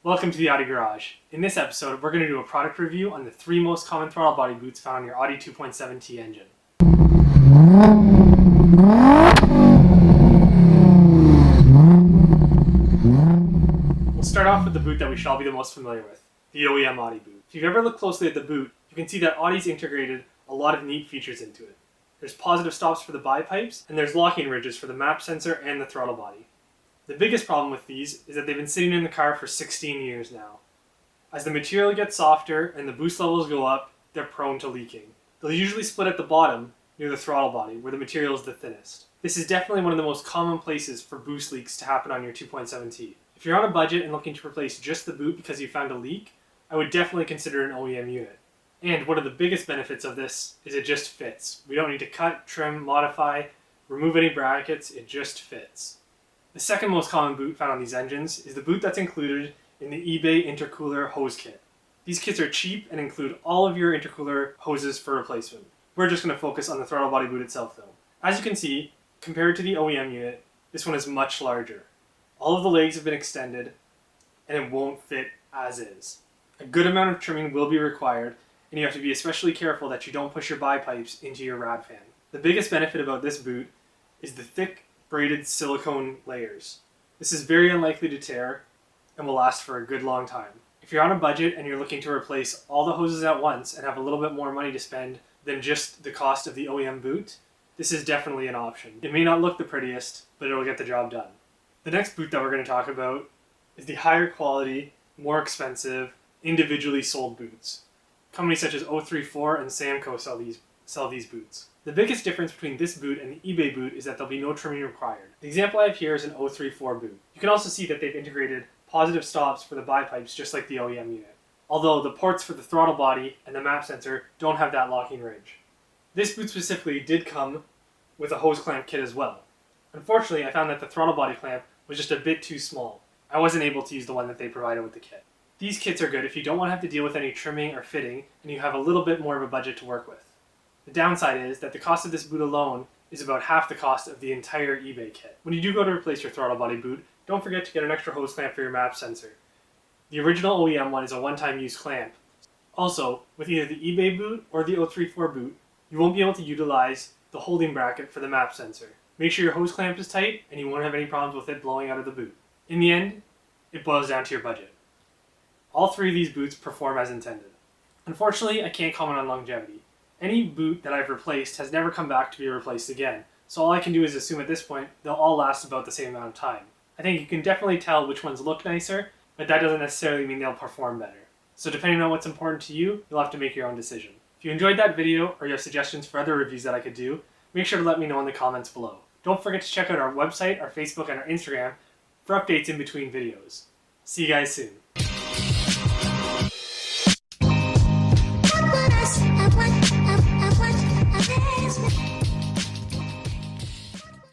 Welcome to the Audi Garage. In this episode, we're going to do a product review on the 3 most common throttle body boots found on your Audi 2.7T engine. We'll start off with the boot that we should all be the most familiar with, the OEM Audi boot. If you've ever looked closely at the boot, you can see that Audi's integrated a lot of neat features into it. There's positive stops for the bipipes, and there's locking ridges for the map sensor and the throttle body. The biggest problem with these is that they've been sitting in the car for 16 years now. As the material gets softer and the boost levels go up, they're prone to leaking. They'll usually split at the bottom, near the throttle body, where the material is the thinnest. This is definitely one of the most common places for boost leaks to happen on your 2.7T. If you're on a budget and looking to replace just the boot because you found a leak, I would definitely consider an OEM unit. And one of the biggest benefits of this is it just fits. We don't need to cut, trim, modify, remove any brackets, it just fits. The second most common boot found on these engines is the boot that's included in the eBay intercooler hose kit. These kits are cheap and include all of your intercooler hoses for replacement. We're just going to focus on the throttle body boot itself though. As you can see, compared to the OEM unit, this one is much larger. All of the legs have been extended and it won't fit as is. A good amount of trimming will be required, and you have to be especially careful that you don't push your bipipes into your rad fan. The biggest benefit about this boot is the thick braided silicone layers. This is very unlikely to tear and will last for a good long time. If you're on a budget and you're looking to replace all the hoses at once and have a little bit more money to spend than just the cost of the OEM boot, this is definitely an option. It may not look the prettiest, but it'll get the job done. The next boot that we're going to talk about is the higher quality, more expensive, individually sold boots. Companies such as 034 and Samco sell these boots. The biggest difference between this boot and the eBay boot is that there'll be no trimming required. The example I have here is an 034 boot. You can also see that they've integrated positive stops for the bipipes just like the OEM unit, although the ports for the throttle body and the map sensor don't have that locking ridge. This boot specifically did come with a hose clamp kit as well. Unfortunately, I found that the throttle body clamp was just a bit too small. I wasn't able to use the one that they provided with the kit. These kits are good if you don't want to have to deal with any trimming or fitting and you have a little bit more of a budget to work with. The downside is that the cost of this boot alone is about half the cost of the entire eBay kit. When you do go to replace your throttle body boot, don't forget to get an extra hose clamp for your map sensor. The original OEM one is a one-time use clamp. Also, with either the eBay boot or the 034 boot, you won't be able to utilize the holding bracket for the map sensor. Make sure your hose clamp is tight and you won't have any problems with it blowing out of the boot. In the end, it boils down to your budget. All 3 of these boots perform as intended. Unfortunately, I can't comment on longevity. Any boot that I've replaced has never come back to be replaced again, so all I can do is assume at this point they'll all last about the same amount of time. I think you can definitely tell which ones look nicer, but that doesn't necessarily mean they'll perform better. So depending on what's important to you, you'll have to make your own decision. If you enjoyed that video or you have suggestions for other reviews that I could do, make sure to let me know in the comments below. Don't forget to check out our website, our Facebook, and our Instagram for updates in between videos. See you guys soon.